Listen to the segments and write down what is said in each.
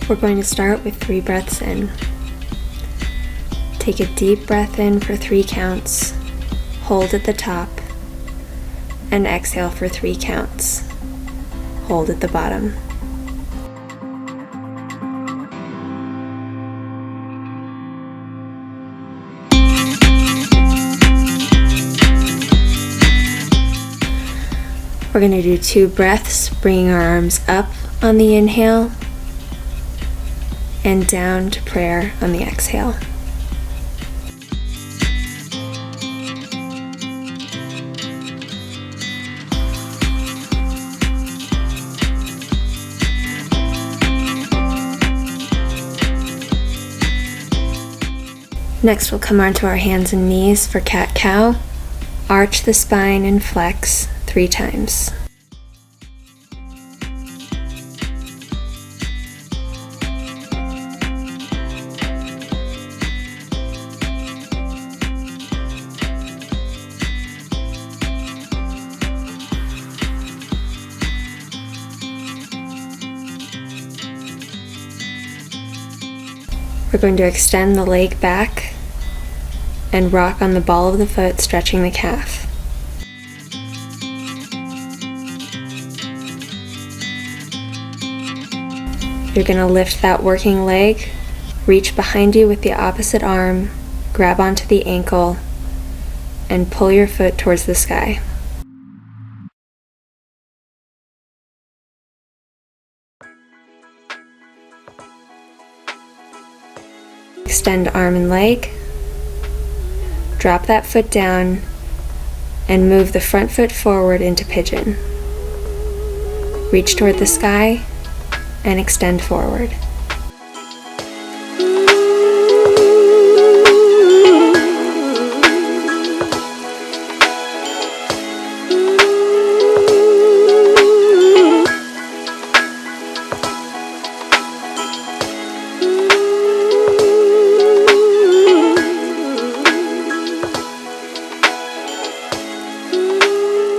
We're going to start with 3 breaths in. Take a deep breath in for 3 counts, hold at the top, and exhale for 3 counts. Hold at the bottom. We're going to do 2 breaths, bringing our arms up on the inhale and down to prayer on the exhale. Next, we'll come onto our hands and knees for cat-cow. Arch the spine and flex 3 times. We're going to extend the leg back and rock on the ball of the foot, stretching the calf. You're going to lift that working leg, reach behind you with the opposite arm, grab onto the ankle, and pull your foot towards the sky. Extend arm and leg. Drop that foot down and move the front foot forward into pigeon. Reach toward the sky and extend forward.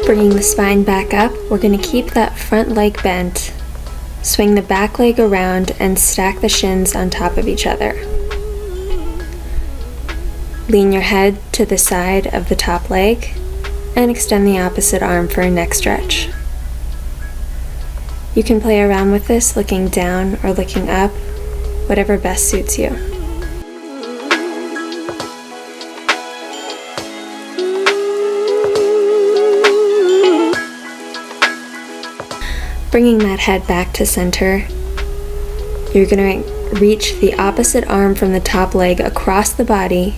Bringing the spine back up, we're going to keep that front leg bent. Swing the back leg around and stack the shins on top of each other. Lean your head to the side of the top leg and extend the opposite arm for a neck stretch. You can play around with this looking down or looking up, whatever best suits you. Bringing that head back to center, you're going to reach the opposite arm from the top leg across the body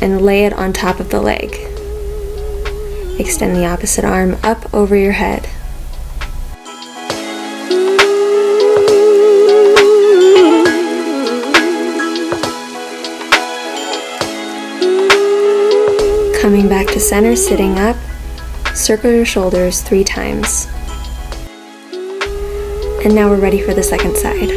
and lay it on top of the leg. Extend the opposite arm up over your head. Coming back to center, sitting up, circle your shoulders 3 times. And now we're ready for the second side.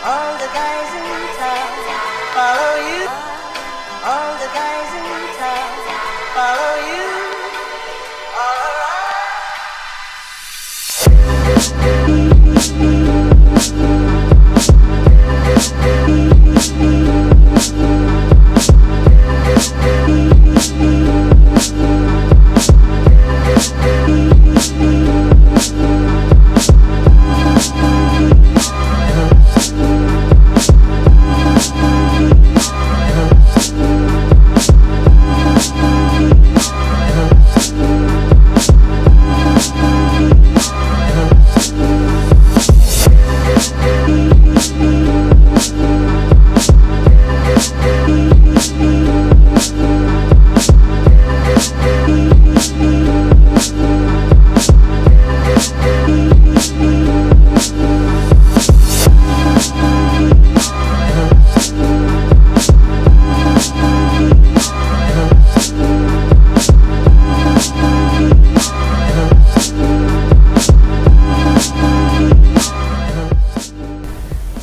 All the guys in town follow you. All the guys in town follow you. All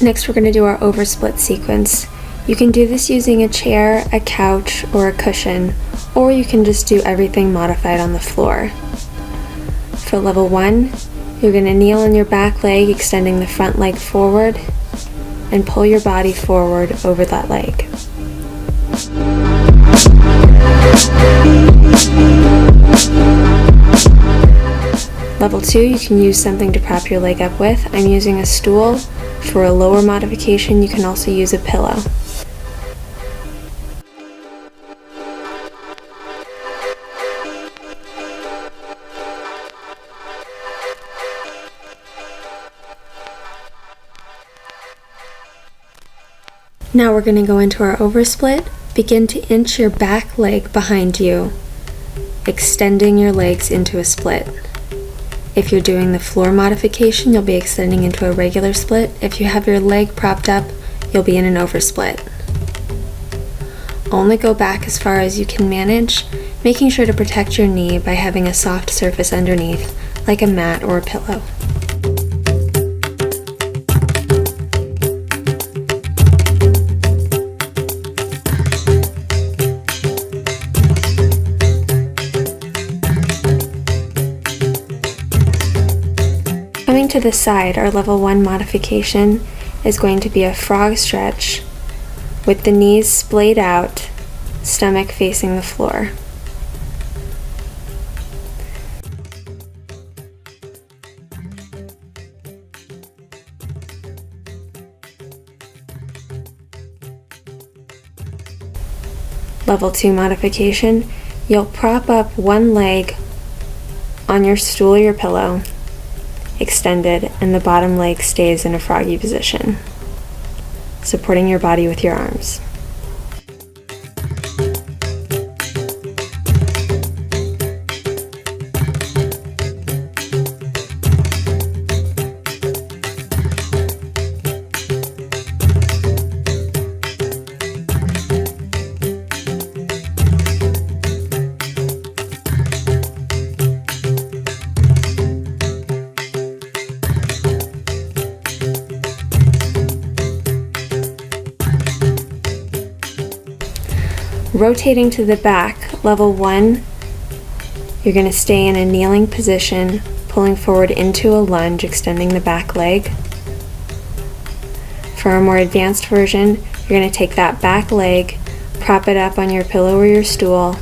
Next, we're going to do our oversplit sequence. You can do this using a chair, a couch, or a cushion, or you can just do everything modified on the floor. For level 1, you're going to kneel on your back leg, extending the front leg forward, and pull your body forward over that leg. Level 2, you can use something to prop your leg up with. I'm using a stool. For a lower modification, you can also use a pillow. Now we're going to go into our oversplit. Begin to inch your back leg behind you, extending your legs into a split. If you're doing the floor modification, you'll be extending into a regular split. If you have your leg propped up, you'll be in an oversplit. Only go back as far as you can manage, making sure to protect your knee by having a soft surface underneath, like a mat or a pillow. Coming to the side, our level 1 modification is going to be a frog stretch with the knees splayed out, stomach facing the floor. Level 2 modification, you'll prop up one leg on your stool or your pillow, extended, and the bottom leg stays in a froggy position, supporting your body with your arms. Rotating to the back, level 1, you're going to stay in a kneeling position, pulling forward into a lunge, extending the back leg. For a more advanced version, you're going to take that back leg, prop it up on your pillow or your stool,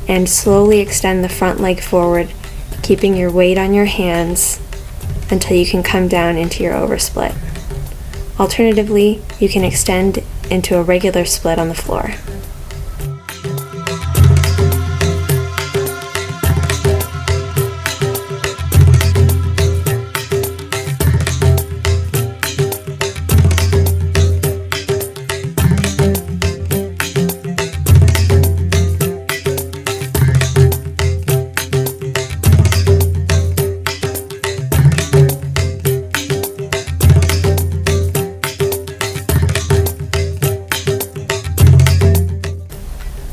and slowly extend the front leg forward, keeping your weight on your hands until you can come down into your oversplit. Alternatively, you can extend into a regular split on the floor.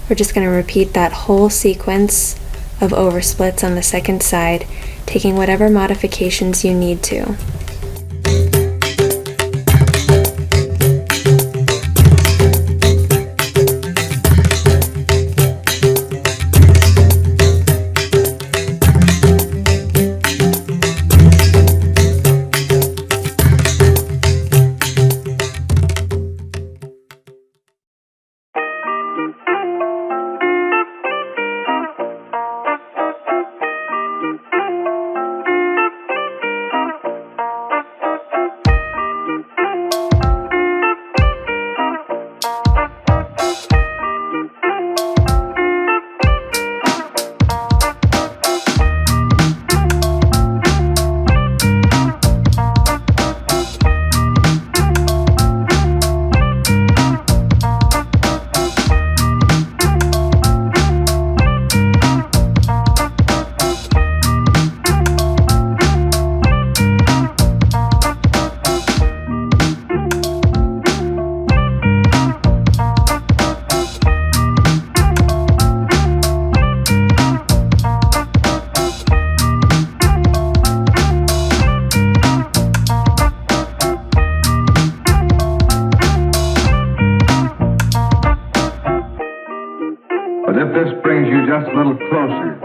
We're just going to repeat that whole sequence of oversplits on the second side, taking whatever modifications you need to. But if this brings you just a little closer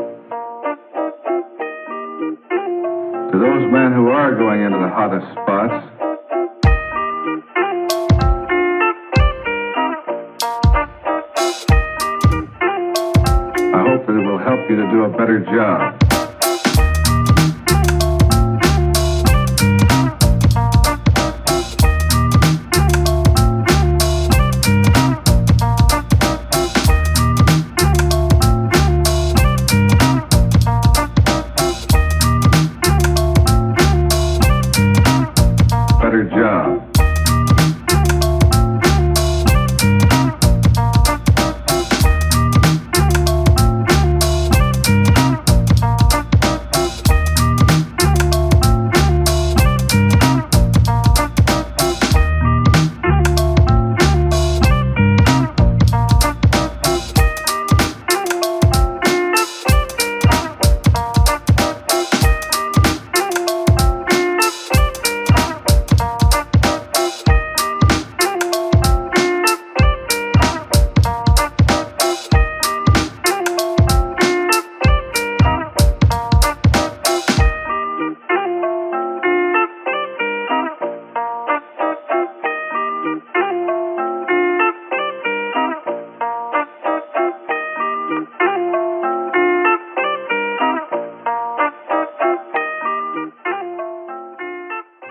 to those men who are going into the hottest spots, I hope that it will help you to do a better job. Better job.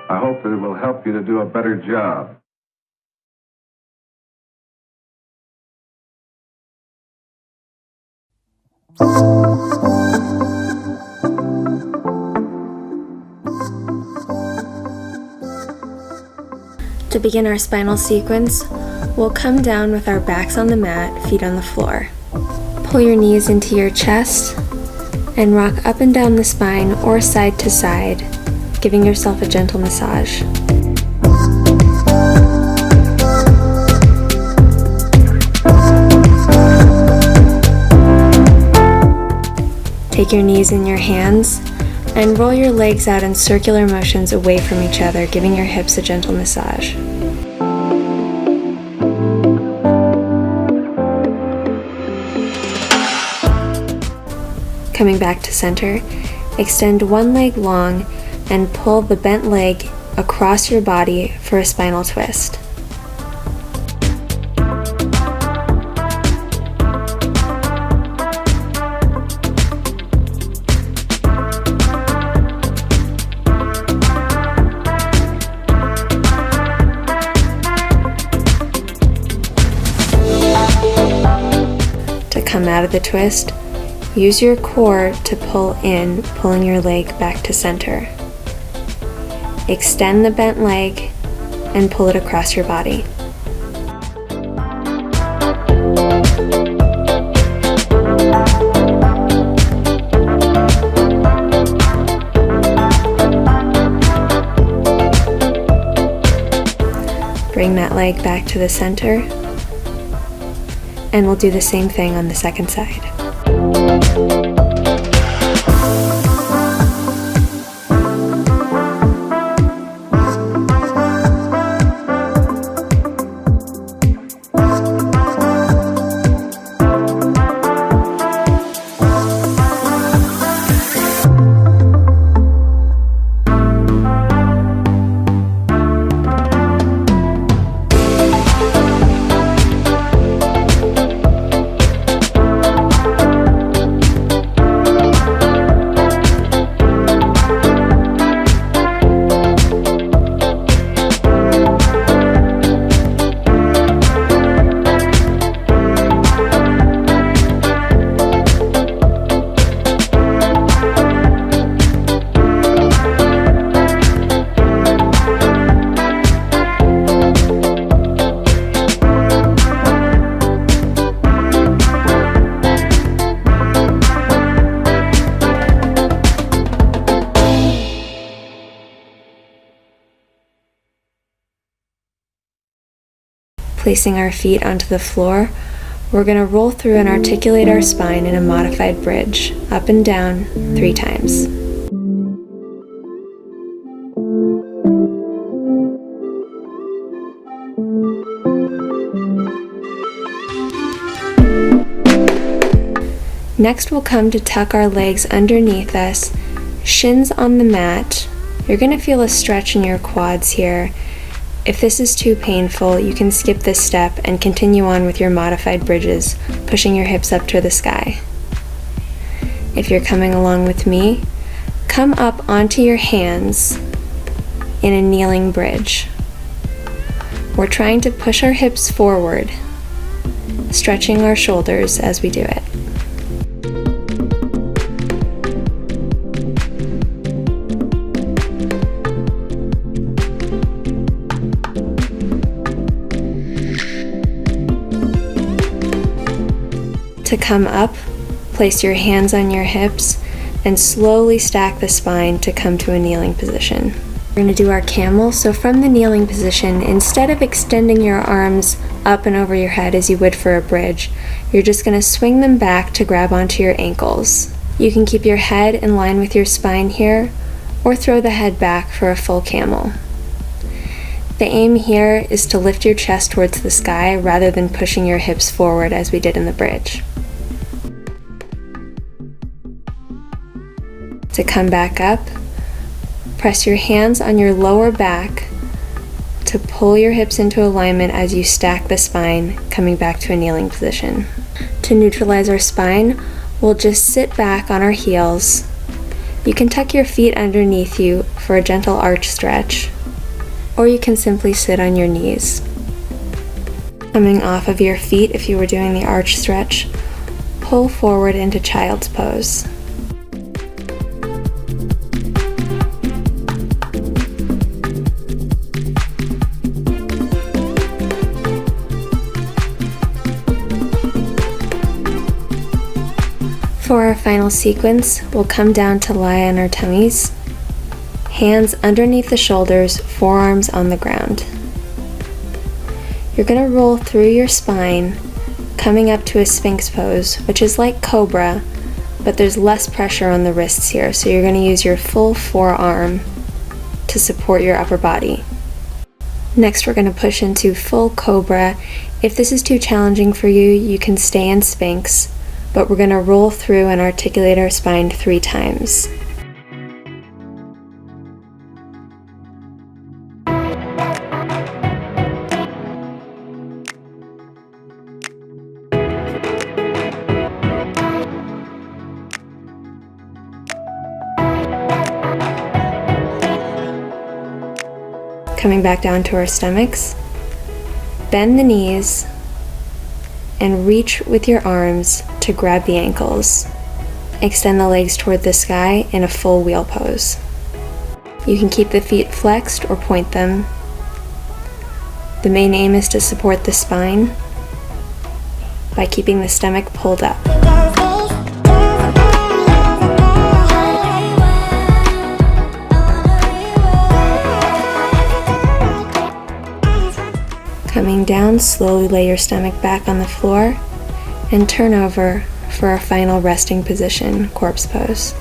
I hope that it will help you to do a better job. To begin our spinal sequence, we'll come down with our backs on the mat, feet on the floor. Pull your knees into your chest and rock up and down the spine or side to side, giving yourself a gentle massage. Take your knees in your hands and roll your legs out in circular motions away from each other, giving your hips a gentle massage. Coming back to center, extend one leg long and pull the bent leg across your body for a spinal twist. To come out of the twist, use your core to pull in, pulling your leg back to center. Extend the bent leg and pull it across your body. Bring that leg back to the center, and we'll do the same thing on the second side. Placing our feet onto the floor, we're going to roll through and articulate our spine in a modified bridge, up and down 3 times. Next, we'll come to tuck our legs underneath us, shins on the mat. You're going to feel a stretch in your quads here. If this is too painful, you can skip this step and continue on with your modified bridges, pushing your hips up to the sky. If you're coming along with me, come up onto your hands in a kneeling bridge. We're trying to push our hips forward, stretching our shoulders as we do it. To come up, place your hands on your hips and slowly stack the spine to come to a kneeling position. We're going to do our camel, so from the kneeling position, instead of extending your arms up and over your head as you would for a bridge, you're just going to swing them back to grab onto your ankles. You can keep your head in line with your spine here, or throw the head back for a full camel. The aim here is to lift your chest towards the sky rather than pushing your hips forward as we did in the bridge. To come back up, press your hands on your lower back to pull your hips into alignment as you stack the spine, coming back to a kneeling position. To neutralize our spine, we'll just sit back on our heels. You can tuck your feet underneath you for a gentle arch stretch, or you can simply sit on your knees. Coming off of your feet, if you were doing the arch stretch, pull forward into child's pose. For our final sequence, we'll come down to lie on our tummies, hands underneath the shoulders, forearms on the ground. You're going to roll through your spine, coming up to a Sphinx pose, which is like Cobra, but there's less pressure on the wrists here, so you're going to use your full forearm to support your upper body. Next, we're going to push into full Cobra. If this is too challenging for you, you can stay in Sphinx, but we're going to roll through and articulate our spine 3 times. Coming back down to our stomachs, bend the knees and reach with your arms to grab the ankles. Extend the legs toward the sky in a full wheel pose. You can keep the feet flexed or point them. The main aim is to support the spine by keeping the stomach pulled up. Coming down, slowly lay your stomach back on the floor and turn over for our final resting position, corpse pose.